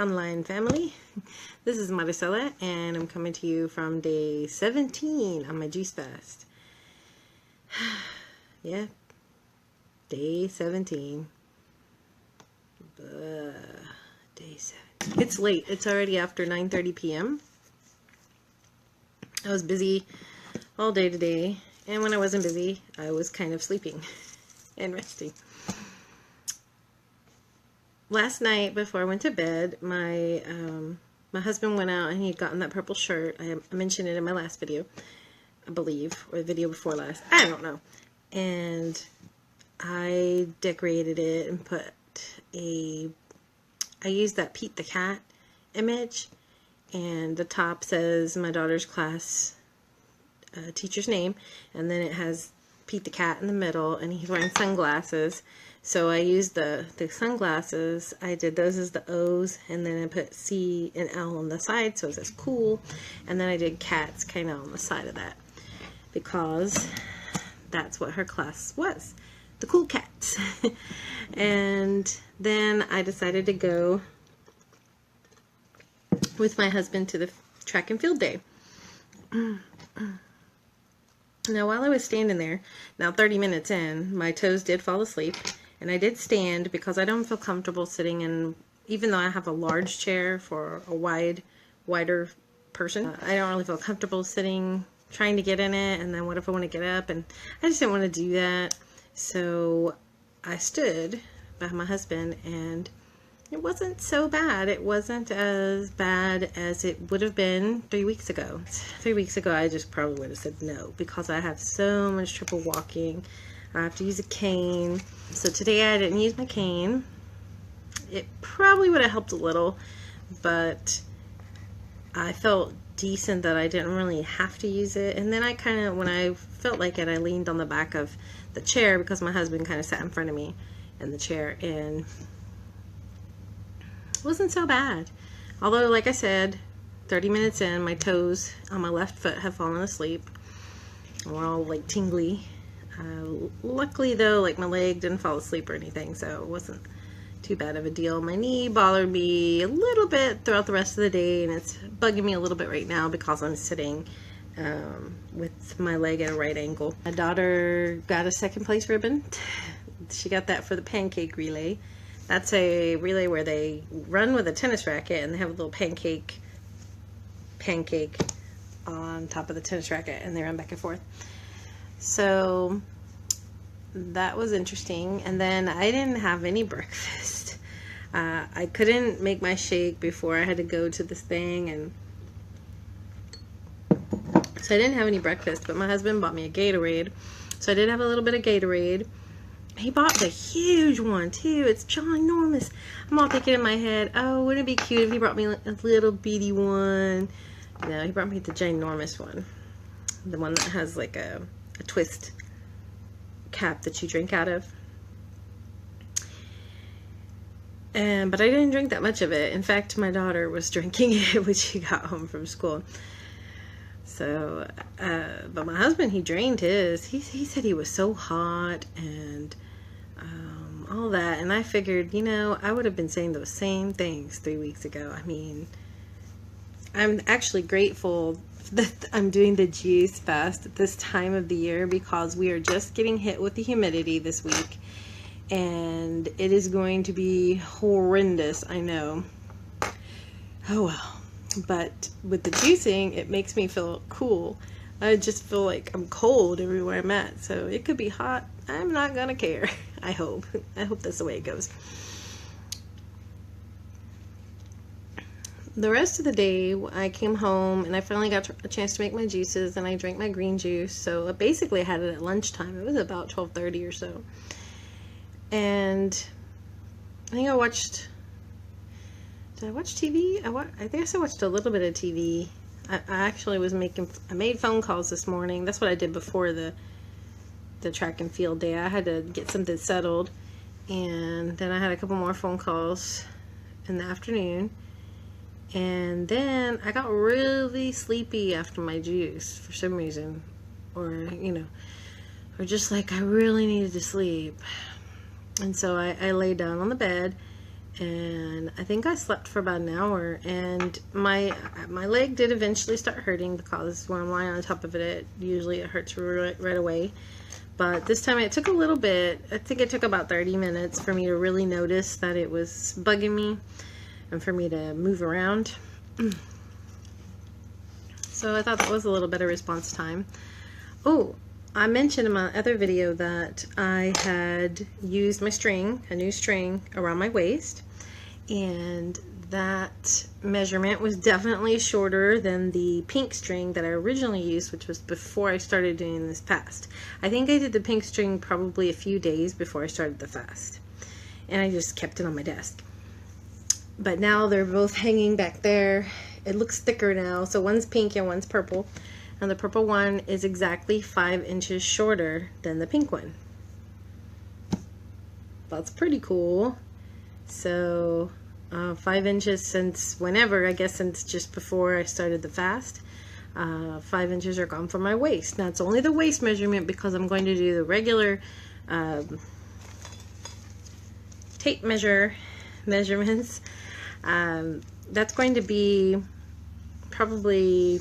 online family. This is Maricela, and I'm coming to you from day 17 on my juice fast. Yeah, day 17. Day 7. It's late. It's already after 9:30 p.m. I was busy all day today, and when I wasn't busy, I was kind of sleeping and resting. Last night, before I went to bed, my husband went out and he had gotten that purple shirt. I mentioned it in my last video, I believe, or the video before last. I don't know. And I decorated it and I used that Pete the Cat image, and the top says my daughter's class teacher's name, and then it has Pete the Cat in the middle, and he's wearing sunglasses. So I used the sunglasses. I did those as the O's, and then I put C and L on the side, so it says cool. And then I did cats kind of on the side of that, because that's what her class was, the cool cats. And then I decided to go with my husband to the track and field day. Now, while I was standing there, now 30 minutes in, my toes did fall asleep, and I did stand because I don't feel comfortable sitting in, even though I have a large chair for a wider person, I don't really feel comfortable sitting, trying to get in it, and then what if I want to get up, and I just didn't want to do that. So I stood by my husband, and it wasn't so bad. It wasn't as bad as it would have been 3 weeks ago. 3 weeks ago, I just probably would have said no, because I have so much trouble walking. I have to use a cane. So today I didn't use my cane. It probably would have helped a little, but I felt decent that I didn't really have to use it. And then I kind of, when I felt like it, I leaned on the back of the chair because my husband kind of sat in front of me in the chair, and it wasn't so bad. Although, like I said, 30 minutes in, my toes on my left foot have fallen asleep. We're all like tingly. Luckily though, like my leg didn't fall asleep or anything, so it wasn't too bad of a deal. My knee bothered me a little bit throughout the rest of the day, and it's bugging me a little bit right now because I'm sitting with my leg at a right angle. My daughter got a second place ribbon. She got that for the pancake relay. That's a relay where they run with a tennis racket, and they have a little pancake on top of the tennis racket, and they run back and forth. So that was interesting. And then I didn't have any breakfast. I couldn't make my shake before I had to go to this thing, and so I didn't have any breakfast. But my husband bought me a Gatorade, so I did have a little bit of Gatorade. He bought the huge one too. It's ginormous. I'm all thinking in my head, oh, wouldn't it be cute if he brought me a little bitty one? No, he brought me the ginormous one, the one that has like a twist cap that you drink out of. But I didn't drink that much of it. In fact, my daughter was drinking it when she got home from school. So, but my husband, he drained his. He said he was so hot and all that. And I figured, you know, I would have been saying those same things 3 weeks ago. I mean, I'm actually grateful that I'm doing the juice fast at this time of the year, because we are just getting hit with the humidity this week, and it is going to be horrendous, I know. Oh well. But with the juicing, it makes me feel cool. I just feel like I'm cold everywhere I'm at, so it could be hot. I'm not gonna care. I hope that's the way it goes. The rest of the day, I came home and I finally got a chance to make my juices, and I drank my green juice. So basically I had it at lunchtime. It was about 12:30 or so. And I think I watched, did I watch TV? I guess I watched a little bit of TV. I actually I made phone calls this morning. That's what I did before the track and field day. I had to get something settled, and then I had a couple more phone calls in the afternoon. And then I got really sleepy after my juice for some reason, or, you know, or just like I really needed to sleep. And so I laid down on the bed and I think I slept for about an hour, and my leg did eventually start hurting because when I'm lying on top of it, usually it hurts right away. But this time it took a little bit. I think it took about 30 minutes for me to really notice that it was bugging me and for me to move around. So I thought that was a little better response time. Oh, I mentioned in my other video that I had used my string, a new string, around my waist, and that measurement was definitely shorter than the pink string that I originally used, which was before I started doing this fast. I think I did the pink string probably a few days before I started the fast, and I just kept it on my desk. But now they're both hanging back there. It looks thicker now, so one's pink and one's purple. And the purple one is exactly 5 inches shorter than the pink one. That's pretty cool. So 5 inches since whenever, I guess since just before I started the fast. 5 inches are gone from my waist. Now it's only the waist measurement because I'm going to do the regular tape measurements. That's going to be probably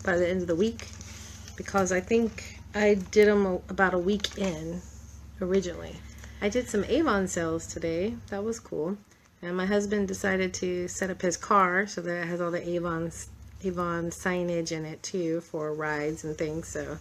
by the end of the week, because I think I did them about a week in originally. I did some Avon sales today. That was cool. And my husband decided to set up his car so that it has all the Avon signage in it too for rides and things. So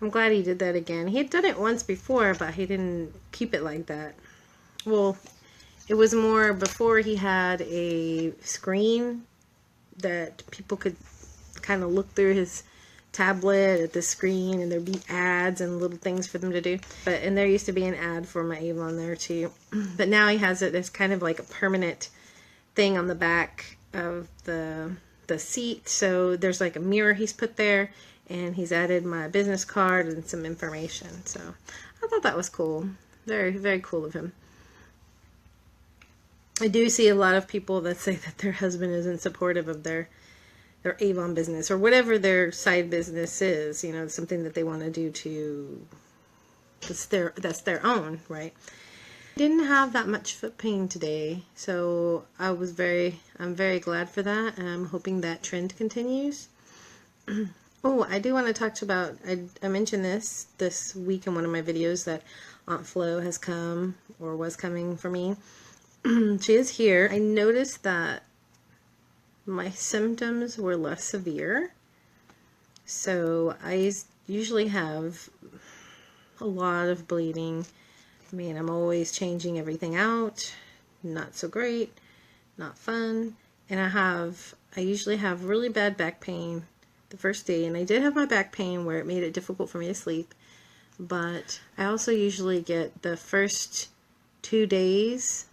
I'm glad he did that again. He had done it once before, but he didn't keep it like that. Well, it was more before he had a screen that people could kind of look through his tablet at the screen, and there'd be ads and little things for them to do. And there used to be an ad for my Avon there too. But now he has it as kind of like a permanent thing on the back of the seat. So there's like a mirror he's put there, and he's added my business card and some information. So I thought that was cool. Very, very cool of him. I do see a lot of people that say that their husband isn't supportive of their Avon business or whatever their side business is, you know, something that they want to do that's their own, right? I didn't have that much foot pain today, so I'm very glad for that, and I'm hoping that trend continues. Oh, I do want to talk about, I mentioned this week in one of my videos that Aunt Flo has come, or was coming for me. She is here. I noticed that my symptoms were less severe. So I usually have a lot of bleeding. I mean, I'm always changing everything out. Not so great, not fun. And I usually have really bad back pain the first day. And I did have my back pain where it made it difficult for me to sleep. But I also usually get the first 2 days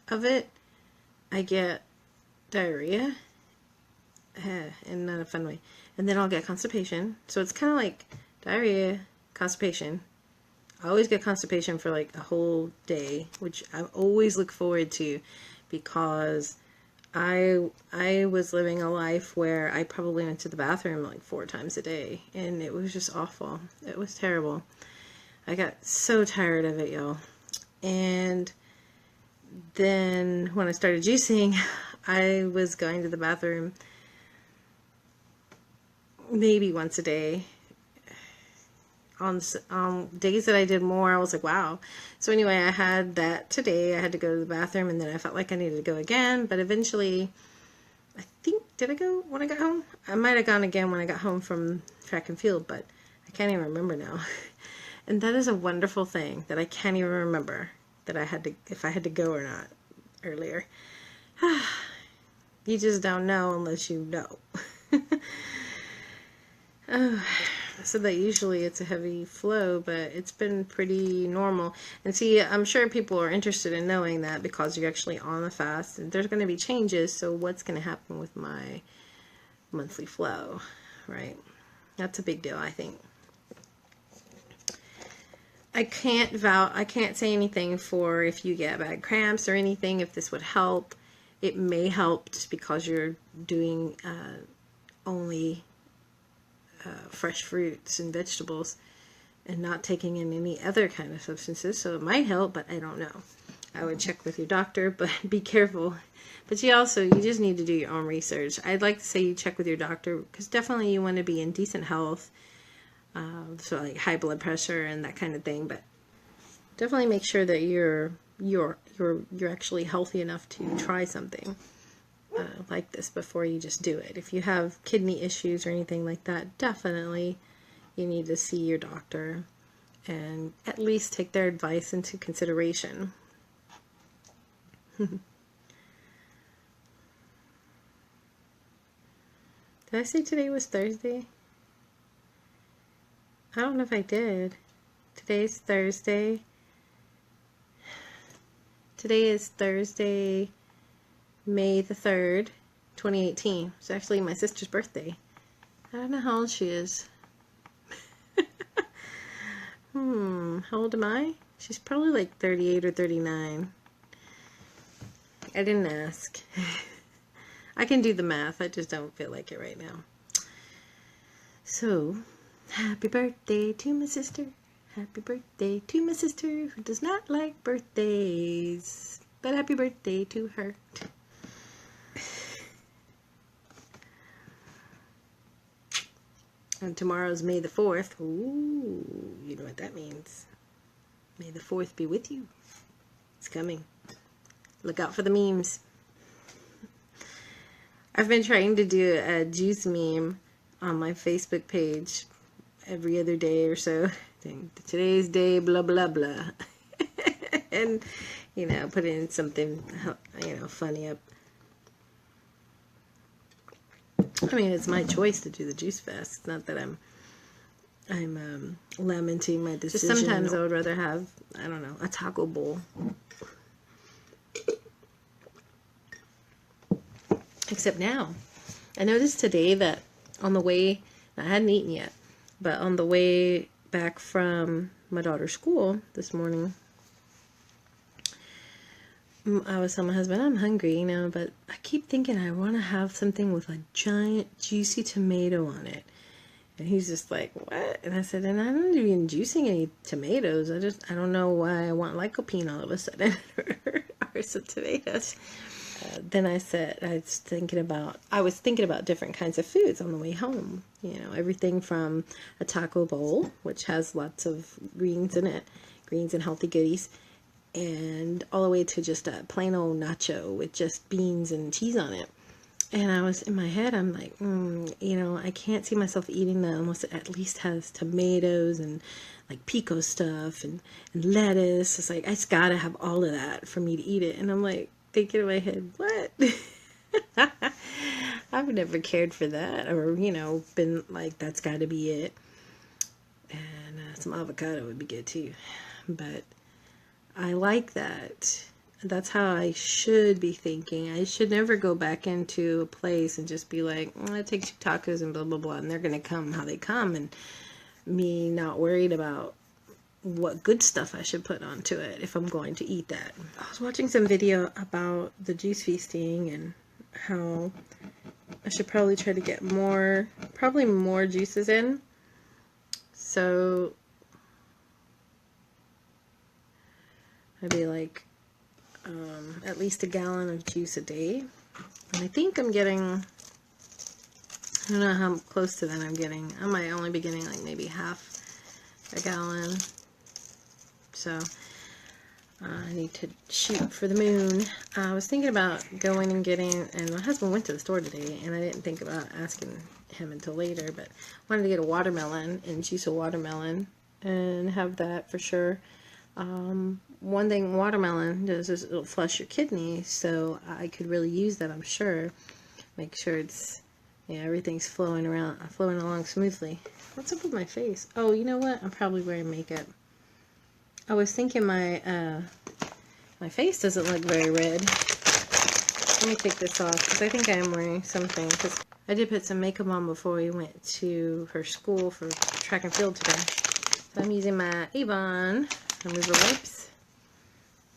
of it, I get diarrhea. In not a fun way. And then I'll get constipation. So it's kind of like diarrhea, constipation. I always get constipation for like a whole day, which I always look forward to, because I was living a life where I probably went to the bathroom like 4 times a day, and it was just awful. It was terrible. I got so tired of it, y'all. And then when I started juicing, I was going to the bathroom maybe once a day. On days that I did more, I was like, wow. So anyway, I had that today. I had to go to the bathroom, and then I felt like I needed to go again. But eventually, I think, did I go when I got home? I might have gone again when I got home from track and field, but I can't even remember now. And that is a wonderful thing, that I can't even remember that if I had to go or not earlier. You just don't know unless you know. So that usually it's a heavy flow, but it's been pretty normal. And see, I'm sure people are interested in knowing that because you're actually on a fast, and there's going to be changes. So what's going to happen with my monthly flow, right? That's a big deal, I think. I can't say anything for if you get bad cramps or anything, if this would help. It may help just because you're doing only fresh fruits and vegetables and not taking in any other kind of substances, so it might help, but I don't know. I would check with your doctor, but be careful. But you just need to do your own research. I'd like to say you check with your doctor, because definitely you want to be in decent health, so like high blood pressure and that kind of thing. But definitely make sure that you're actually healthy enough to try something like this before you just do it. If you have kidney issues or anything like that, definitely you need to see your doctor and at least take their advice into consideration. Did I say today was Thursday? I don't know if I did. Today's Thursday. Today is Thursday, May the 3rd, 2018. It's actually my sister's birthday. I don't know how old she is. How old am I? She's probably like 38 or 39. I didn't ask. I can do the math, I just don't feel like it right now. So, happy birthday to my sister. Happy birthday to my sister who does not like birthdays. But happy birthday to her. And tomorrow's May the 4th. Ooh, you know what that means. May the 4th be with you. It's coming. Look out for the memes. I've been trying to do a juice meme on my Facebook page every other day or so. Today's day, blah, blah, blah. And, you know, put in something, you know, funny up. I mean, it's my choice to do the juice fast. It's not that I'm lamenting my decision. Just sometimes I would rather have, I don't know, a taco bowl. Except now, I noticed today that on the way, I hadn't eaten yet, but on the way back from my daughter's school this morning, I was telling my husband, I'm hungry, you know, but I keep thinking I want to have something with a giant juicy tomato on it. And he's just like, what? And I said, and I'm not even juicing any tomatoes. I don't know why I want lycopene all of a sudden, or some tomatoes. Then I said, I was thinking about different kinds of foods on the way home. You know, everything from a taco bowl, which has lots of greens in it, greens and healthy goodies, and all the way to just a plain old nacho with just beans and cheese on it. And I was in my head, I'm like, you know, I can't see myself eating that unless it at least has tomatoes and like pico stuff and lettuce. It's like, I just gotta have all of that for me to eat it. And I'm like, thinking in my head, what? I've never cared for that, or, you know, been like, that's gotta be it. And some avocado would be good too. But I like that. That's how I should be thinking. I should never go back into a place and just be like, I take 2 tacos and blah, blah, blah, and they're going to come how they come, and me not worried about what good stuff I should put onto it if I'm going to eat that. I was watching some video about the juice feasting and how I should probably try to get more juices in. So maybe like at least a gallon of juice a day. And I think I'm getting, I don't know how close to that I'm getting. I might only be getting like maybe half a gallon. So I need to shoot for the moon. I was thinking about going and getting, and my husband went to the store today, and I didn't think about asking him until later, but I wanted to get a watermelon and juice a watermelon and have that for sure. One thing watermelon does is it'll flush your kidney, so I could really use that, I'm sure. Make sure it's, yeah, everything's flowing along smoothly. What's up with my face? Oh, you know what? I'm probably wearing makeup. I was thinking my face doesn't look very red. Let me take this off, because I think I am wearing something, because I did put some makeup on before we went to her school for track and field today. So I'm using my Avon remover wipes.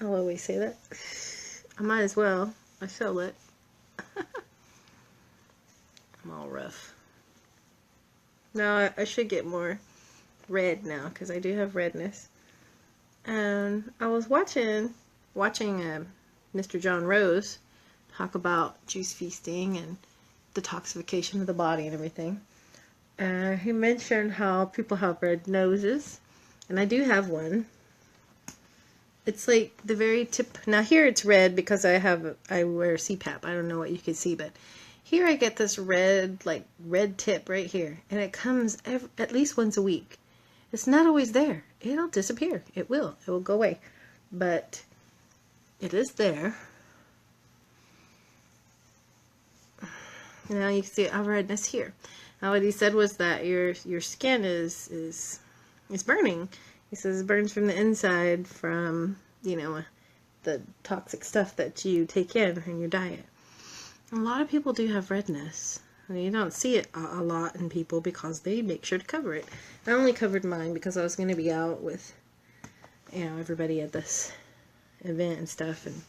I'll always say that. I might as well. I sell it. I'm all rough. No, I should get more red now, because I do have redness. And I was watching watching Mr. John Rose talk about juice feasting and detoxification of the body and everything. He mentioned how people have red noses, and I do have one. It's like the very tip. Now here it's red because I wear CPAP. I don't know what you can see, but here I get this red tip right here, and it comes at least once a week. It's not always there. It'll disappear. It will go away, but it is there. Now you can see a redness here. Now what he said was that your skin is burning. He says it burns from the inside from, the toxic stuff that you take in your diet. A lot of people do have redness. And you don't see it a lot in people because they make sure to cover it. I only covered mine because I was going to be out with, everybody at this event and stuff, and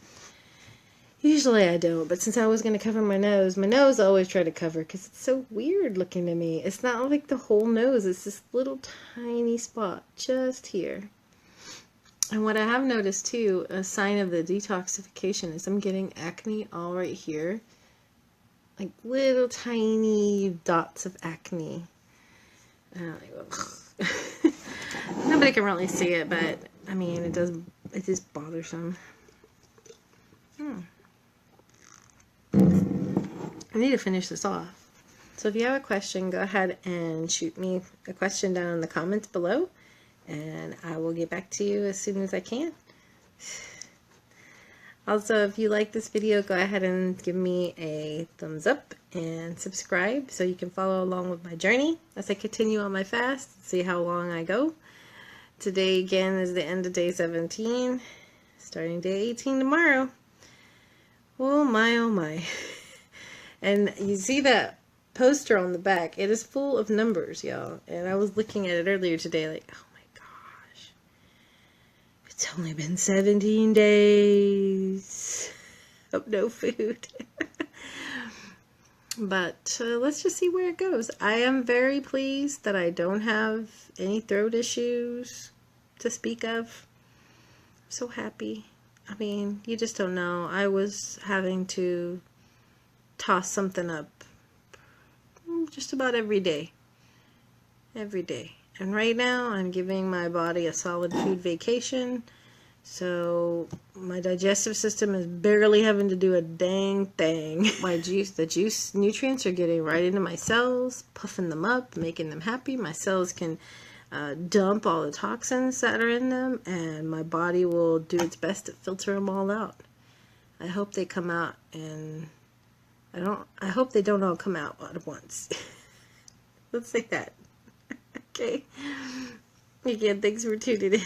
usually I don't, but since I was going to cover my nose I always try to cover because it's so weird looking to me. It's not like the whole nose, it's this little tiny spot just here. And what I have noticed too, a sign of the detoxification, is I'm getting acne all right here. Like little tiny dots of acne. Nobody can really see it, but I mean, it is bothersome. I need to finish this off. So if you have a question, go ahead and shoot me a question down in the comments below, and I will get back to you as soon as I can. Also, if you like this video, go ahead and give me a thumbs up and subscribe so you can follow along with my journey as I continue on my fast and see how long I go. Today again is the end of day 17, starting day 18 tomorrow. Oh my, oh my. And you see that poster on the back, it is full of numbers, y'all. And I was looking at it earlier today like, oh my gosh. It's only been 17 days of no food. But let's just see where it goes. I am very pleased that I don't have any throat issues to speak of. I'm so happy. I mean, you just don't know. I was having to toss something up just about every day. Every day. And right now, I'm giving my body a solid food vacation. So, my digestive system is barely having to do a dang thing. The juice nutrients are getting right into my cells, puffing them up, making them happy. My cells can dump all the toxins that are in them, and my body will do its best to filter them all out. I hope they come out, and I hope they don't all come out at once. Let's say that. Okay. Again, thanks for tuning in.